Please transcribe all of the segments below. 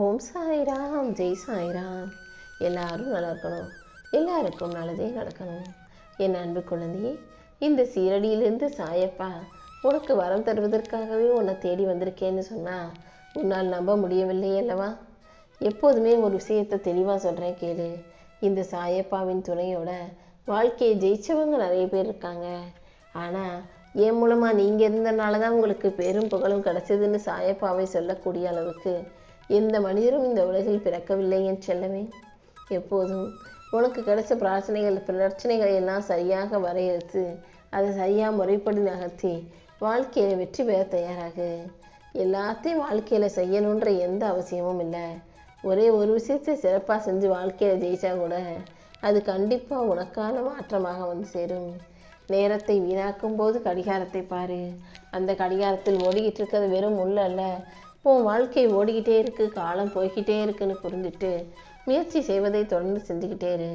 ஓம் சாய்ராம், ஜெய் சாய்ராம். எல்லாரும் நல்லா இருக்கணும், எல்லாருக்கும் நல்லதே நடக்கணும். என் அன்பு குழந்தையே, இந்த சீரடியிலிருந்து சாயப்பா உனக்கு வரம் தருவதற்காகவே உன்னை தேடி வந்திருக்கேன்னு சொன்னால் உன்னால் நம்ப முடியவில்லை அல்லவா? எப்போதுமே ஒரு விஷயத்தை தெளிவாக சொல்கிறேன் கேளு. இந்த சாயப்பாவின் துணையோட வாழ்க்கையை ஜெயிச்சவங்க நிறைய பேர் இருக்காங்க. ஆனால் என் மூலமாக நீங்கள் இருந்தனால தான் உங்களுக்கு பெரும் புகழும் கிடச்சதுன்னு சாயப்பாவை சொல்லக்கூடிய அளவுக்கு எந்த மனிதரும் இந்த உலகில் பிறக்கவில்லை என் செல்லமே. எப்போதும் உனக்கு கிடைச்ச பிரச்சனைகளை எல்லாம் சரியாக வரையறுத்து அதை சரியாக முறைப்படி நகர்த்தி வாழ்க்கையில் வெற்றி பெற தயாராகு. எல்லாத்தையும் வாழ்க்கையில் செய்யணுன்ற எந்த அவசியமும் இல்லை. ஒரே ஒரு விஷயத்தை சிறப்பாக செஞ்சு வாழ்க்கையில் ஜெயிச்சா கூட அது கண்டிப்பாக உனக்கான மாற்றமாக வந்து சேரும். நேரத்தை வீணாக்கும் போது கடிகாரத்தை பாரு. அந்த கடிகாரத்தில் ஓடிக்கிட்டு இருக்கிறது வெறும் முள் அல்ல. உன் வாழ்க்கை ஓடிக்கிட்டே இருக்கு, காலம் போய்கிட்டே இருக்குன்னு புரிஞ்சுட்டு முயற்சி செய்வதை தொடர்ந்து செஞ்சுக்கிட்டே இரு.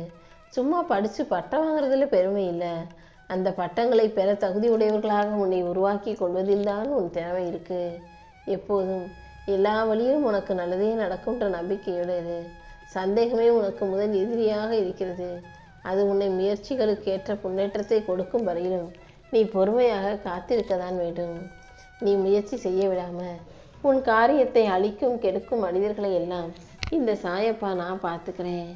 சும்மா படித்து பட்டம் வாங்குறதுல பெருமை இல்லை. அந்த பட்டங்களை பெற தகுதி உடையவர்களாக உன்னை உருவாக்கி கொள்வதில் தான் உன் தேவை இருக்கு. எப்போதும் எல்லா வழியும் உனக்கு நல்லதே நடக்கும்ன்ற நம்பிக்கையோடு இரு. சந்தேகமே உனக்கு முதல் எதிரியாக இருக்கிறது. அது உன்னை முயற்சிகளுக்கு ஏற்ற முன்னேற்றத்தை கொடுக்கும் வரையிலும் நீ பொறுமையாக காத்திருக்க தான் வேண்டும். நீ முயற்சி செய்ய விடாமல் உன் காரியத்தை அழிக்கும் கெடுக்கும் மனிதர்களை எல்லாம் இந்த சாயப்பா நான் பார்த்துக்கிறேன்.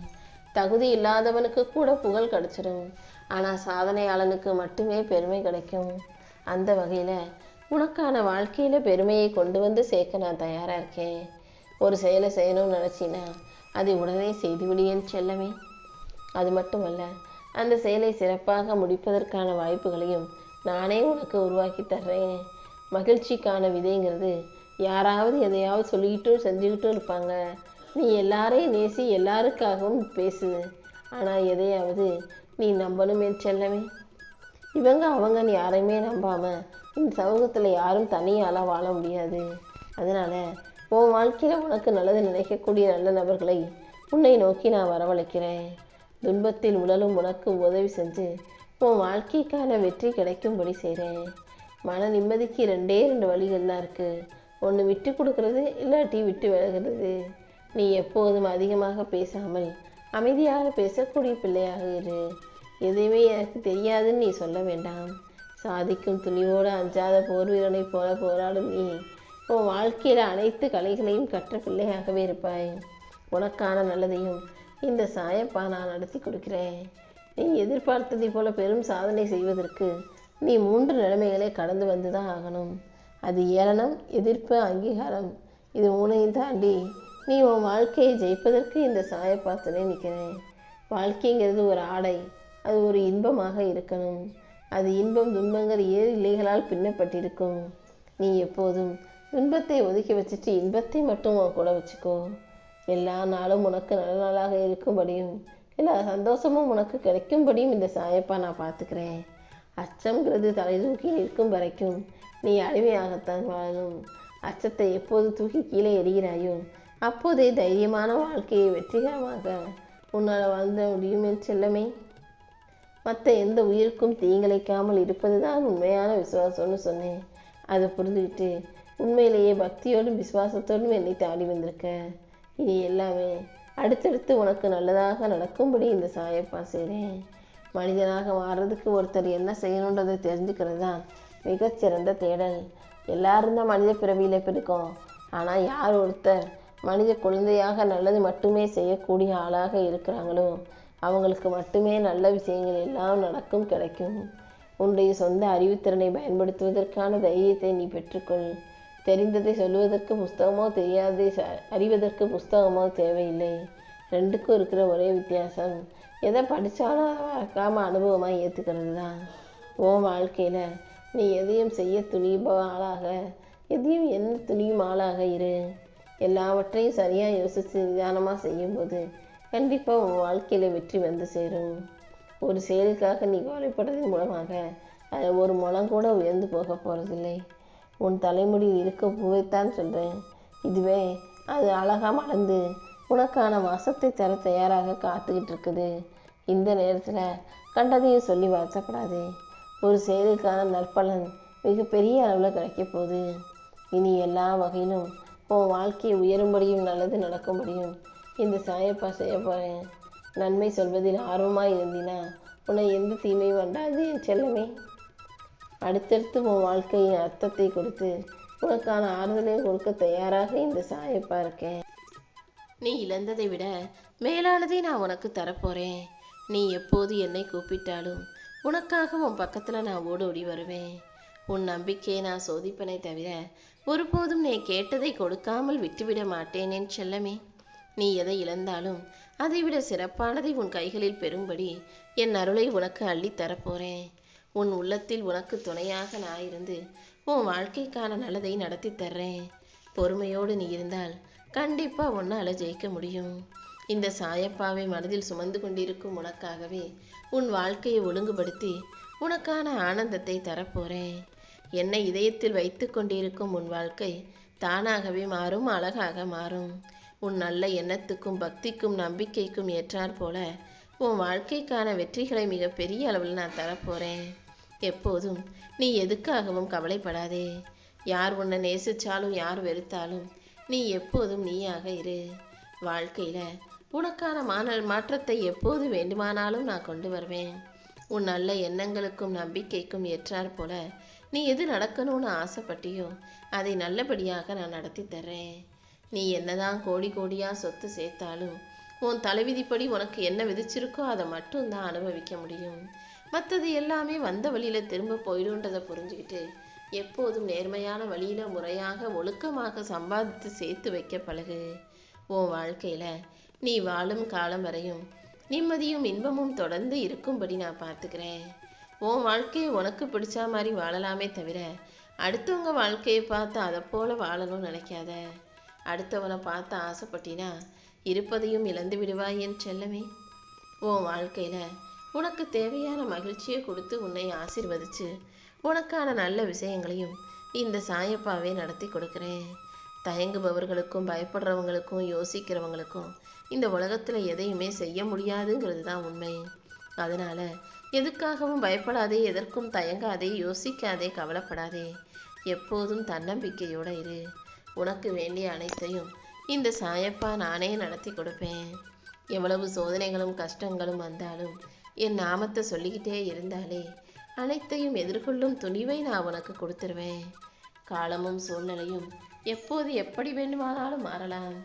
தகுதி இல்லாதவனுக்கு கூட புகழ் கிடைச்சிடும், ஆனால் சாதனையாளனுக்கு மட்டுமே பெருமை கிடைக்கும். அந்த வகையில் உனக்கான வாழ்க்கையில் பெருமையை கொண்டு வந்து சேர்க்க நான் தயாராக இருக்கேன். ஒரு செயலை செய்யணும்னு நினச்சின்னா அதை உடனே செய்துவிடியேன்னு செல்லமே. அது மட்டுமல்ல, அந்த செயலை சிறப்பாக முடிப்பதற்கான வாய்ப்புகளையும் நானே உனக்கு உருவாக்கி தர்றேன். மகிழ்ச்சிக்கான விதைங்கிறது யாராவது எதையாவது சொல்லிக்கிட்டும் செஞ்சுக்கிட்டும் இருப்பாங்க. நீ எல்லாரையும் நேசி எல்லாருக்காகவும் பேசு. ஆனால் எதையாவது நீ நம்பணும் என் செல்லமே. இவங்க அவங்கன்னு யாரையுமே நம்பாமல் இந்த சமூகத்தில் யாரும் தனியால் வாழ முடியாது. அதனால் உன் வாழ்க்கையில் உனக்கு நல்லது நினைக்கக்கூடிய நல்ல நபர்களை உன்னை நோக்கி நான் வரவழைக்கிறேன். துன்பத்தில் உடலும் உனக்கு உதவி செஞ்சு உன் வாழ்க்கைக்கான வெற்றி கிடைக்கும்படி செய்கிறேன். மன நிம்மதிக்கு 2 வழிகள் தான் இருக்குது. ஒன்று விட்டு கொடுக்கறது, இல்லாட்டி விட்டு விலகிறது. நீ எப்போதும் அதிகமாக பேசாமல் அமைதியாக பேசக்கூடிய பிள்ளையாக இரு. எதுவுமே எனக்கு தெரியாதுன்னு நீ சொல்ல வேண்டாம். சாதிக்கும் துணிவோடு அஞ்சாத போர் வீரனை போல போராடும் நீ உன் வாழ்க்கையில் அனைத்து கலைகளையும் கற்ற பிள்ளையாகவே இருப்பாய். உனக்கான நல்லதையும் இந்த சாயப்பா நான் நடத்தி கொடுக்கிறேன். நீ எதிர்பார்த்ததை போல பெரும் சாதனை செய்வதற்கு நீ 3 நிலைமைகளை கடந்து வந்து தான் ஆகணும். அது ஏளனம், எதிர்ப்பு, அங்கீகாரம். இது 3ஐயும் தாண்டி நீ உன் வாழ்க்கையை ஜெயிப்பதற்கு இந்த சாயப்பா துணை நிற்கிறேன். வாழ்க்கைங்கிறது ஒரு ஆடை, அது ஒரு இன்பமாக இருக்கணும். அது இன்பம் துன்பங்கள் 7 இலைகளால் பின்னப்பட்டிருக்கும். நீ எப்போதும் துன்பத்தை ஒதுக்கி வச்சுட்டு இன்பத்தை மட்டும் உன் கூட வச்சுக்கோ. எல்லா நாளும் உனக்கு நல்ல நாளாக இருக்கும்படியும் எல்லா சந்தோஷமும் உனக்கு கிடைக்கும்படியும் இந்த சாயப்பா நான் பார்த்துக்கிறேன். அச்சம்ங்கிறது தலை தூக்கி நிற்கும் வரைக்கும் நீ அடிமையாகத்தான் வாழணும். அச்சத்தை எப்போது தூக்கி கீழே எறிகிறாயோ அப்போதே தைரியமான வாழ்க்கையை வெற்றிகரமாக உன்னால் வாழ்ந்த முடியும் என் செல்லமே. மற்ற எந்த உயிருக்கும் தீங்கிழைக்காமல் இருப்பது தான் உண்மையான விசுவாசம்னு சொன்னேன். அதை புரிஞ்சுக்கிட்டு உண்மையிலேயே பக்தியோடும் விசுவாசத்தோடும் என்னை தாண்டி வந்திருக்க. இனி எல்லாமே அடுத்தடுத்து உனக்கு நல்லதாக நடக்கும்படி இந்த சாயப்பா செய்கிறேன். மனிதனாக மாறுறதுக்கு ஒருத்தர் என்ன செய்யணுன்றதை தெரிஞ்சுக்கிறது தான் மிகச்சிறந்த தேடல். எல்லாரும் தான் மனித பிறவியில் பிறக்கும். ஆனால் யார் ஒருத்தர் மனித குழந்தையாக நல்லது மட்டுமே செய்யக்கூடிய ஆளாக இருக்கிறாங்களோ அவங்களுக்கு மட்டுமே நல்ல விஷயங்கள் எல்லாம் நடக்கும், கிடைக்கும். உன்னுடைய சொந்த அறிவுத்திறனை பயன்படுத்துவதற்கான தைரியத்தை நீ பெற்றுக்கொள். தெரிந்ததை சொல்வதற்கு புஸ்தகமோ, தெரியாததை அறிவதற்கு புஸ்தகமோ தேவையில்லை. 2க்கும் இருக்கிற ஒரே வித்தியாசம், எதை படித்தாலும் அதை மறக்காமல் அனுபவமாக ஏற்றுக்கிறது தான். உன் வாழ்க்கையில் நீ எதையும் செய்ய துணியும் ஆளாக, எதையும் என்ன துணியும் ஆளாக இரு. எல்லாவற்றையும் சரியாக யோசித்து நிதானமாக செய்யும்போது கண்டிப்பாக உன் வாழ்க்கையில் வெற்றி வந்து சேரும். ஒரு செயலுக்காக நீ கவலைப்படுறதன் மூலமாக அதை ஒரு முளம் கூட உயர்ந்து போக போகிறதில்லை. உன் தலைமுடியில் இருக்க பூவைத்தான் சொல்கிறேன். இதுவே அது அழகாக மலர்ந்து உனக்கான வாசத்தை தர தயாராக காத்துக்கிட்டு இருக்குது. இந்த நேரத்தில் கண்டதையும் சொல்லி வருத்தப்படாதே. ஒரு செயலுக்கான நற்பலன் மிகப்பெரிய அளவில் கிடைக்க போகுது. இனி எல்லா வகையிலும் உன் வாழ்க்கையை உயரும்படியும் நல்லது நடக்கும்படியும் இந்த சாயப்பா செய்ய போகிறேன். நன்மை சொல்வதில் ஆர்வமாக இருந்தினா உன்னை எந்த தீமையும் வேண்டாது என் செல்லமே. அடுத்தடுத்து உன் வாழ்க்கையின் அர்த்தத்தை கொடுத்து உனக்கான ஆறுதலையும் கொடுக்க தயாராக இந்த சாயப்பா இருக்கேன். நீ இழந்ததை விட மேலானதை நான் உனக்கு தரப்போகிறேன். நீ எப்போது என்னை கூப்பிட்டாலும் உனக்காக உன் பக்கத்தில் நான் ஓடோடி வருவேன். உன் நம்பிக்கையை நான் சோதிப்பனை தவிர ஒருபோதும் நீ கேட்டதை கொடுக்காமல் விட்டுவிட மாட்டேன் என் செல்லமே. நீ எதை இழந்தாலும் அதைவிட சிறப்பானதை உன் கைகளில் பெறும்படி என் அருளை உனக்கு அள்ளி தரப்போகிறேன். உன் உள்ளத்தில் உனக்கு துணையாக நான் இருந்து உன் வாழ்க்கைக்கான நல்லதை நடத்தி தர்றேன். பொறுமையோடு நீ இருந்தால் கண்டிப்பாக உன்னால் ஜெயிக்க முடியும். இந்த சாயப்பாவை மனதில் சுமந்து கொண்டிருக்கும் உனக்காகவே உன் வாழ்க்கையை ஒழுங்குபடுத்தி உனக்கான ஆனந்தத்தை தரப்போகிறேன். என்னை இதயத்தில் வைத்து கொண்டிருக்கும் உன் வாழ்க்கை தானாகவே மாறும், அழகாக மாறும். உன் நல்ல எண்ணத்துக்கும் பக்திக்கும் நம்பிக்கைக்கும் ஏற்றாற் போல உன் வாழ்க்கைக்கான வெற்றிகளை மிக பெரிய அளவில் நான் தரப்போகிறேன். எப்போதும் நீ எதுக்காகவும் கவலைப்படாதே. யார் உன்னை நேசித்தாலும் யார் வெறுத்தாலும் நீ எப்போதும் நீயாக இரு. வாழ்க்கையில் உனக்கான மாற்றத்தை எப்போது வேண்டுமானாலும் நான் கொண்டு வருவேன். உன் நல்ல எண்ணங்களுக்கும் நம்பிக்கைக்கும் ஏற்றாற் போல நீ எது நடக்கணும்னு ஆசைப்பட்டியோ அதை நல்லபடியாக நான் நடத்தி தர்றேன். நீ என்னதான் கோடி கோடியாக சொத்து சேர்த்தாலும் உன் தலைவிதிப்படி உனக்கு என்ன விதிச்சிருக்கோ அதை மட்டும்தான் அனுபவிக்க முடியும். மற்றது எல்லாமே வந்த வழியில் திரும்ப போயிடுன்றதை புரிஞ்சுக்கிட்டு எப்போதும் நேர்மையான வழியில் முறையாக ஒழுக்கமாக சம்பாதித்து சேர்த்து வைக்க பழகு. உன் வாழ்க்கையில் நீ வாழும் காலம் வரையும் நிம்மதியும் இன்பமும் தொடர்ந்து இருக்கும்படி நான் பார்த்துக்கிறேன். உன் வாழ்க்கையை உனக்கு பிடிச்ச மாதிரி வாழலாமே தவிர அடுத்தவங்க வாழ்க்கையை பார்த்து அதை போல வாழணும்னு நினைக்காத. அடுத்தவனை பார்த்து ஆசைப்பட்டினா இருப்பதையும் இழந்து விடுவாய் என் செல்லமே. உன் வாழ்க்கையில் உனக்கு தேவையான மகிழ்ச்சியை கொடுத்து உன்னை ஆசீர்வதிச்சு உனக்கான நல்ல விஷயங்களையும் இந்த சாயப்பாவே நடத்தி கொடுக்குறேன். தயங்குபவர்களுக்கும் பயப்படுறவங்களுக்கும் யோசிக்கிறவங்களுக்கும் இந்த உலகத்தில் எதையுமே செய்ய முடியாதுங்கிறது தான் உண்மை. அதனால் எதுக்காகவும் பயப்படாதே, எதற்கும் தயங்காதே, யோசிக்காதே, கவலைப்படாதே. எப்போதும் தன்னம்பிக்கையோடு இரு. உனக்கு வேண்டிய அனைத்தையும் இந்த சாயப்பா நானே நடத்தி கொடுப்பேன். எவ்வளவு சோதனைகளும் கஷ்டங்களும் வந்தாலும் என் நாமத்தை சொல்லிக்கிட்டே இருந்தாலே அனைத்தையும் எதிர்கொள்ளும் துணிவை நான் உனக்கு கொடுத்துருவேன். காலமும் சூழ்நிலையும் எப்போது எப்படி வேண்டுமானாலும் மாறலாம்.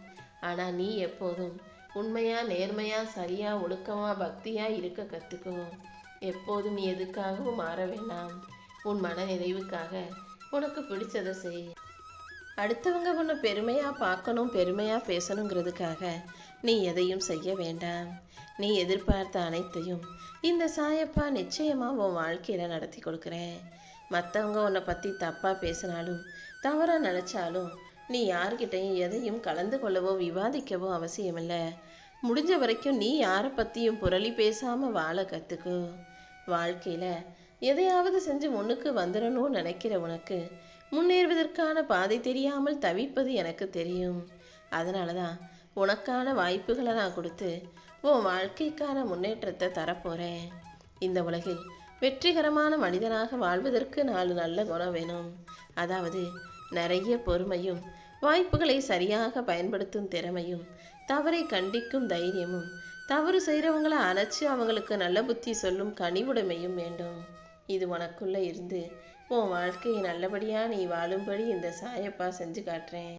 ஆனால் நீ எப்போதும் உண்மையா, நேர்மையா, சரியா, ஒழுக்கமா, பக்தியா இருக்க கற்றுக்கோ. எப்போதும் நீ எதுக்காகவும் மாற வேண்டாம். உன் மன நிறைவுக்காக உனக்கு பிடிச்சதை செய். அடுத்தவங்க உன்னை பெருமையாக பார்க்கணும், பெருமையாக பேசணுங்கிறதுக்காக நீ எதையும் செய்ய வேண்டாம். நீ எதிர்பார்த்த அனைத்தையும் இந்த சாயப்பா நிச்சயமாக உன் வாழ்க்கையில் நடத்தி கொடுக்குறேன். மற்றவங்க உன்னை பற்றி தப்பாக பேசினாலும் தவறாக நினச்சாலும் நீ யார்கிட்டையும் எதையும் கலந்து கொள்ளவோ விவாதிக்கவோ அவசியமில்லை. முடிஞ்ச வரைக்கும் நீ யாரை பற்றியும் புரளி பேசாமல் வாழ கற்றுக்கோ. வாழ்க்கையில் எதையாவது செஞ்சு முன்னுக்கு வந்துடணும்னு நினைக்கிற உனக்கு முன்னேறுவதற்கான பாதை தெரியாமல் தவிப்பது எனக்கு தெரியும். அதனால தான் உனக்கான வாய்ப்புகளை நான் கொடுத்து உன் வாழ்க்கைக்கான முன்னேற்றத்தை தரப்போகிறேன். இந்த உலகில் வெற்றிகரமான மனிதனாக வாழ்வதற்கு 4 நல்ல குணம் வேணும். அதாவது நிறைய பொறுமையும், வாய்ப்புகளை சரியாக பயன்படுத்தும் திறமையும், தவறை கண்டிக்கும் தைரியமும், தவறு செய்கிறவங்களை அணைச்சி அவங்களுக்கு நல்ல புத்தி சொல்லும் கனிவுடைமையும் வேண்டும். இது உனக்குள்ளே இருந்து உன் வாழ்க்கையை நல்லபடியாக நீ வாழும்படி இந்த சாயப்பா செஞ்சு காட்டுறேன்.